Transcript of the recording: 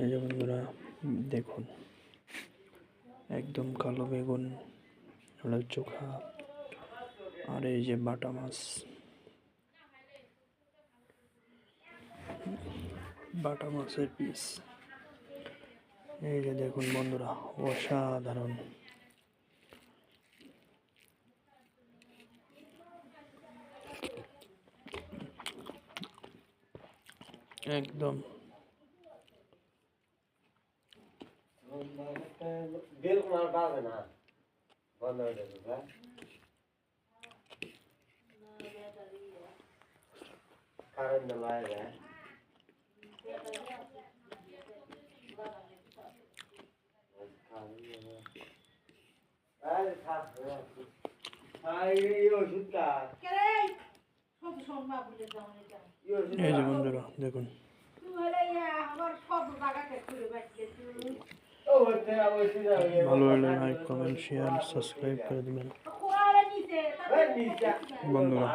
এই যে বন্ধুরা দেখুন, একদম কালো বেগুন, আলু চোখা, আর এই যে বাটা মাছ, বাটা মাছের পিস। এই যে দেখুন বন্ধুরা, অসাধারণ। একদম এই যে বন্ধুরা দেখুন, ভালো হলে লাইক, কমেন্ট, শেয়ার, সাবস্ক্রাইব করে দেবেন বন্ধুরা।